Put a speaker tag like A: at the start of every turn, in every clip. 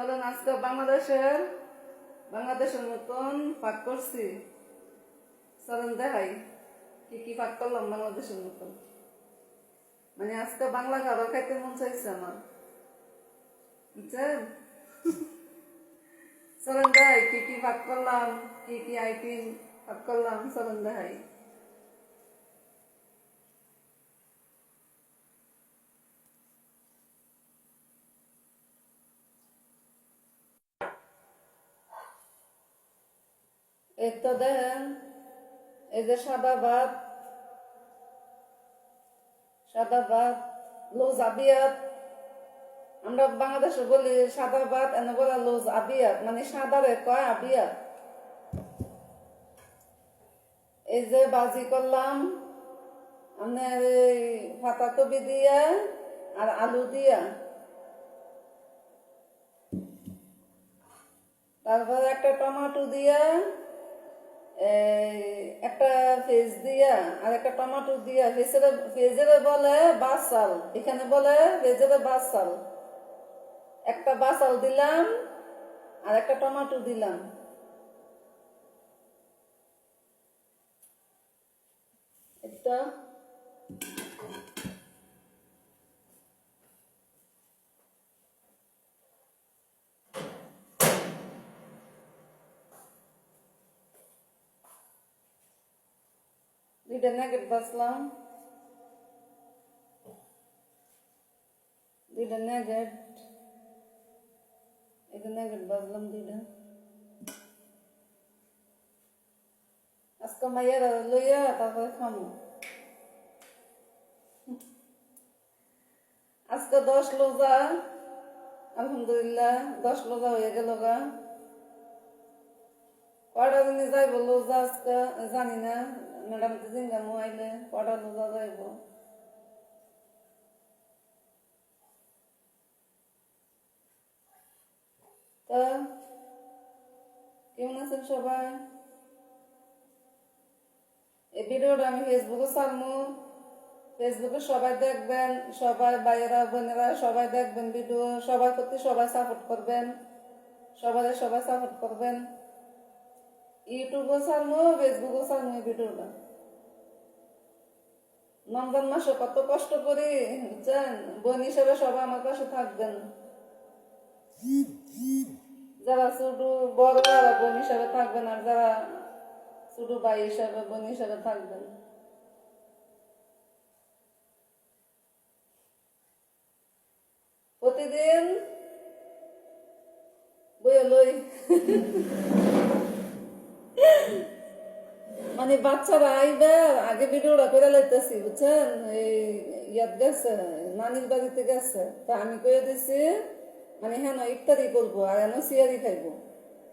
A: চলেন আজকে বাংলাদেশের মতন পাক করছি। চলেন দেখাই কি কি পাক করলাম বাংলাদেশের মতন। মানে আজকে বাংলা খাবার খাইতে মন চাইছে আমার, বুঝছেন? চলেন দেখাই কি কি পাক করলাম, কি কি আইটেম পাক করলাম। চলেন দেখাই। এই তো দেখেন, এই যে সাদা ভাত, লুজ আবিয়াত। আমরা বাংলাদেশে বলি সাদা ভাত, এনে বলে লুজ আবিয়াত, মানে সাদারে কয় আবিয়াত। এই যে বাজি করলাম আপনার পাতাকপি দিয়া আর আলু দিয়া, তারপরে একটা টমেটো দিয়া, একটা ফেজ দিয়া আর একটা টমেটো দিয়া। ফেজের বলে বাসাল, এখানে বলে ফেজের বাসাল। একটা বাসাল দিলাম আর একটা টমেটো দিলাম। এটা দুইটা নেগেট বাসলাম, দুইটা নেগেট, এটা নেগেট বাজলাম দুইটা। আজকে মাইয়ারা লইয়া তারপরে খামো। আজকে 10 রোজা, আলহামদুলিল্লাহ 10 রোজা হয়ে গেল গা। কয়টা দিনে যাইব রোজা আজকে জানি না, ম্যাডাম তো জিঙ্গামো আইলে কয়টা রোজা যাইব। তা কেমন আছেন সবাই? এই ভিডিওটা আমি ফেসবুকে ছাড়বো, ফেসবুকে সবাই দেখবেন, সবাই ভাইয়েরা বোনেরা সবাই দেখবেন ভিডিও। সবার প্রতি সবাই সাপোর্ট করবেন, সবাই সাপোর্ট করবেন। ইউটিউবও ছাড়বো, ফেসবুকও ছাড়বো এই ভিডিওটা। রমজান মাসে কত কষ্ট করি বুঝছেন, বোন হিসেবে সবাই আমার পাশে থাকবেন। যারা ছোট বড় যারা বোন হিসাবে থাকবেন, আর যারা ছোট ভাই হিসাবে বোন হিসাবে থাকবেন। প্রতিদিন বইয়ে লই মানে বাচ্চারা আইবে আগে ভিডিওটা করে লাইতেছি বুঝছেন। এই ইয়াত গেছে, নানির বাড়িতে গেছে, তা আমি কয়ে দিছি মানে হেন ইফতারি করবো আর হেন সিয়ারি খাইবো।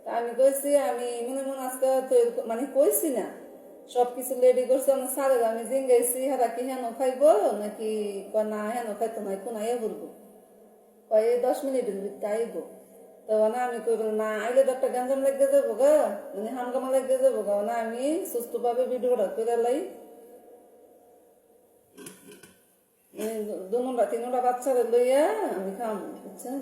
A: তা আমি কইছি আমি মনে আজকে মানে কইছি না, সবকিছু রেডি করছি। আমার সারের আমি জিঙ্গাইছি হেরা কি হেন খাইবো নাকি না হেন খাইতো না, কোন আইয়া বলবো কয় 10 মিনিটের ভিতরে আইবো। তো না আমি কইব না, আইলে তো একটা গঞ্জাম লেগে যাবো গা, মানে হাঙ্গামা লেগে যাবো গা। না আমি সুস্থভাবে ভিডিওটা করে লাই, দুটা তিনটা বাচ্চারে লইয়া আমি খাম বুঝছেন।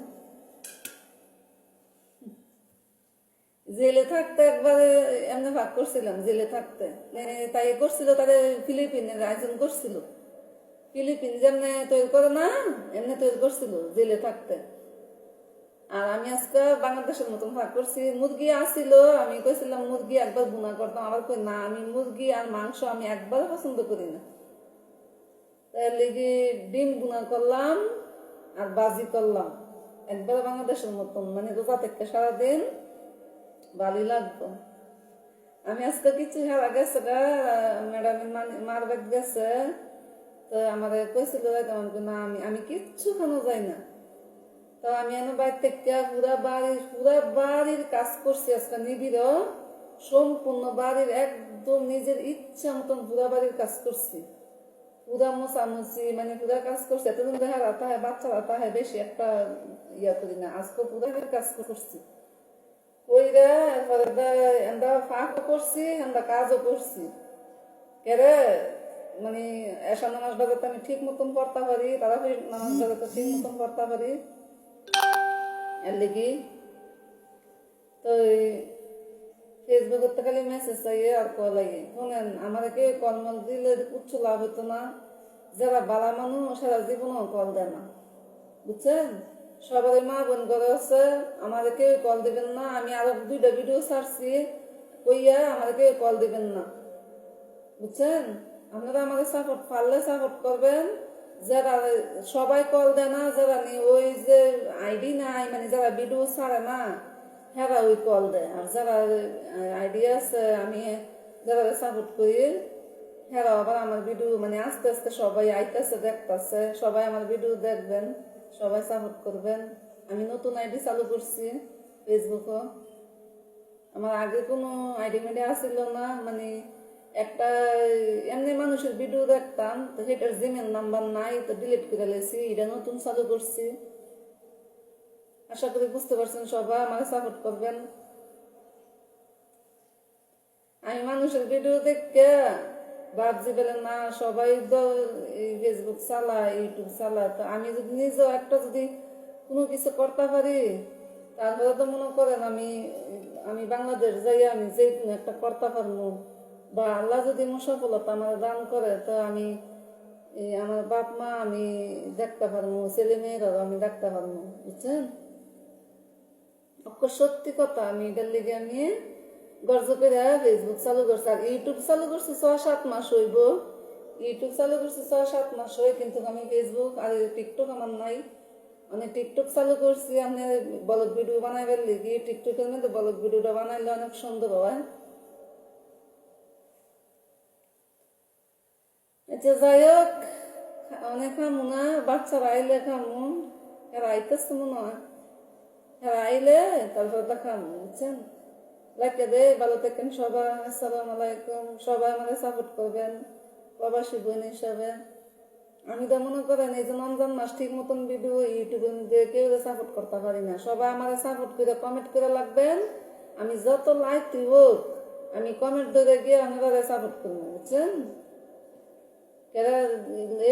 A: জেলে থাকতে একবারে এমনি ভাগ করছিলাম, জেলে থাকতে তাই করছিল, তাদের ফিলিপিনের আয়োজন করছিল। ফিলিপিন যেমনি তৈরি করে না এমনি তৈরি করছিল জেলে থাকতে। আর আমি আজকে বাংলাদেশের মতন ভাগ করছি। মুরগি আসছিল, আমি কইছিলাম মুরগি একবার বুনা করতাম, আবার কই না আমি মুরগি আর মাংস আমি একবার পছন্দ করি না। তাই লেগে ডিম বুনা করলাম আর বাজি করলাম একবার বাংলাদেশের মতন, মানে রোজা থেকে সারাদিন ভালোই লাগতো। আমি আজকে কিছু হেরা গেছে গা, ম্যাডামের মার বাড়ি গেছে, তো আমার কইছিল না আমি কিচ্ছু খানো যাই না। তো আমি এনে বাইর থেকে পুরা বাড়ির কাজ করছি আজকে নিবিড়, সম্পূর্ণ বাড়ির একদম নিজের ইচ্ছা মতন পুরা বাড়ির কাজ করছি। পুরা মোছামুছি মানে পুরা কাজ করছি। এতদিন দেখা রাতা হয় বাচ্চারা তাহে বেশি একটা ইয়া করি না, আজকে পুরা কাজ করছি। কইরা এরপরে এন্দা ফাঁকও করছি, এন্দা কাজও করছি। কেরে মানে এসা নামাজ বাজাতে আমি ঠিক মতন পড়তে পারি, তারা নামাজ বাজাতে ঠিক মতন পড়তে পারি। এর লেগে তো ফেসবুকের খালি মেসেজ চাইয়ে আর কল আইয়ে শোনেন আমাদেরকে কলমল দিলে উচ্চ লাভ হতো না, যারা বালা মানুষ সারা জীবনও কল দেয় না, বুঝছেন? সবাই মা বোন করে আছে, আমাদেরকে কল দিবেন না। আমি আরো 2টা ভিডিও ছাড়ছি কইয়া আমাদেরকে কল দিবেন না, বুঝছেন? আপনারা আমাদের সাপোর্ট পারলে সাপোর্ট করবেন। যারা সবাই কল দেয় না, যারা ওই যে আইডি নাই মানে যারা ভিডিও ছাড়ে না হ্যাঁ ওই কল দেয়, আর যারা আইডি আছে আমি যারা সাপোর্ট করি হ্যাঁ আবার আমার ভিডিও মানে আস্তে আস্তে সবাই আইতেছে দেখতেছে, সবাই আমার ভিডিও দেখবেন, সবাই সাপোর্ট করবেন। আমি নতুন আইডি চালু করছি ফেসবুকও, আমার আগে কোনো আইডি মাইডি আসছিল না, মানে একটা এমনি মানুষের ভিডিও দেখতাম, তো সেটার জিমেল নাম্বার নাই, তো ডিলিট করে লেছি, এটা নতুন চালু করছি। আশা করি বুঝতে পারছেন, সবাই আমার সাপোর্ট করবেন। আমি মানুষের ভিডিও দেখে ভাবছি বলে না সবাই তো ফেসবুক চালায়, ইউটিউব চালায়, তো আমি যদি নিজেও একটা যদি কোনো কিছু করতে পারি তারপরে তো মনে করেন আমি আমি বাংলাদেশ যাই আমি যে কোনো একটা করতে পারবো, বা আল্লাহ যদি সফলতা আমার দান করে তো আমি আমার বাপ মা আমি দেখতে পারবো, ছেলে মেয়েরাও আমি দেখতে পারবো, বুঝছেন? সত্যি কথা, আমি এটার লিগে আমি গর্জ করে ফেসবুক চালু করছি, আর ইউটিউব চালু করছি 6-7 মাস হইব। ইউটিউব চালু করছি 6-7 মাস হয়ে, কিন্তু আমি ফেসবুক আর টিকটক আমার নাই। মানে টিকটক চালু করছি আমি ব্লগ ভিডিও বানাইবার লিগে, টিকটকের মধ্যে ব্লগ ভিডিওটা বানাইলে অনেক সুন্দর হয়। আচ্ছা যাই হোক, অনেক খামু না, বাচ্চারা আইলে খামু, এরা আইতেছে মনে হয়, এরা আইলে তারপর তা খামু, বুঝছেন? লাইকে দে, ভালো থাকেন সবাই, আসসালামু আলাইকুম। সবাই আমাদের সাপোর্ট করবেন প্রবাসী বোন হিসাবে। আমি তো মনে করেন এই যে রমজান মাস ঠিক মতন ভিডিও ইউটিউবের মধ্যে কেউ সাপোর্ট করতে পারি না, সবাই আমাদের সাপোর্ট করে কমেন্ট করে লাগবেন। আমি যত লাইক দিব আমি কমেন্ট ধরে গিয়ে আপনারা সাপোর্ট করবো, বুঝছেন?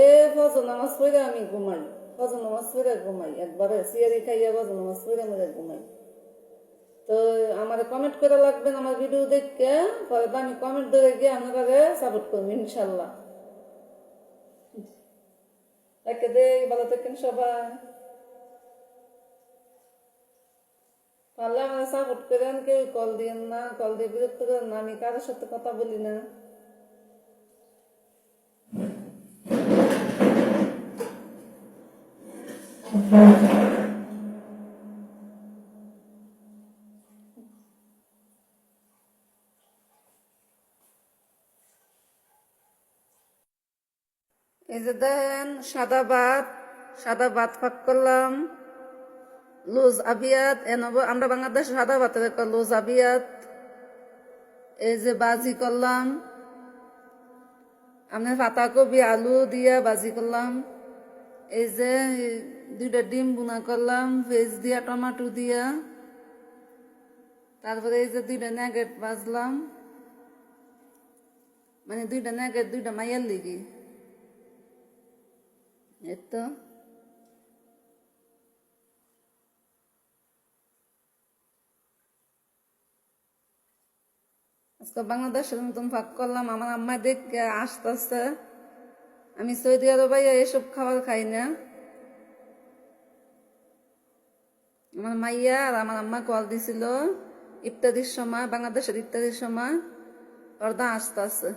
A: এ ফজর নামাজ পড়ে আমি ঘুমাই, ফজর নামাজ পড়ে ঘুমাই, একবারে সিয়ারি খাইয়া ফজর নামাজ পড়ে মেরে ঘুমাই। তো আমার কমেন্ট করে লাগবেন আমার ভিডিও দেখে, পরে আমি কমেন্ট ধরে গিয়ে আপনারা সাপোর্ট করবো ইনশাল্লাহ। তাকে দে, ভালো থাকেন সবাই, পারলে আমার সাপোর্ট করেন, কেউ কল দিয়েন না, কল দিয়ে বিরক্ত করেন না, আমি কারোর সাথে কথা বলি না। এই যে দেখেন সাদা ভাত পাক করলাম, লুজ আবিয়াত, আমরা বাংলাদেশ সাদা ভাতের একটা লুজ আবিয়াত। এই যে বাজি করলাম, আমরা পাতাকপি আলু দিয়া বাজি করলাম। এই যে 2টা ডিম বুনা করলাম ভেজ দিয়া টমেটো দিয়া। তারপরে এই যে 2টা নাগেট ভাজলাম, মানে 2টা নাগেট 2টা মাইয়ার লিগি। এই তো আজকে বাংলাদেশের মতন ভাগ করলাম। আমার আম্মা দেখে আসতেছে, আমি সৌদি আরবে এসব খাবার খাই না। আমার মাইয়া আর আমার আম্মা কল দিছিল ইফতারির সময়, বাংলাদেশের ইফতারির সময়, ওর দা আসতেছে।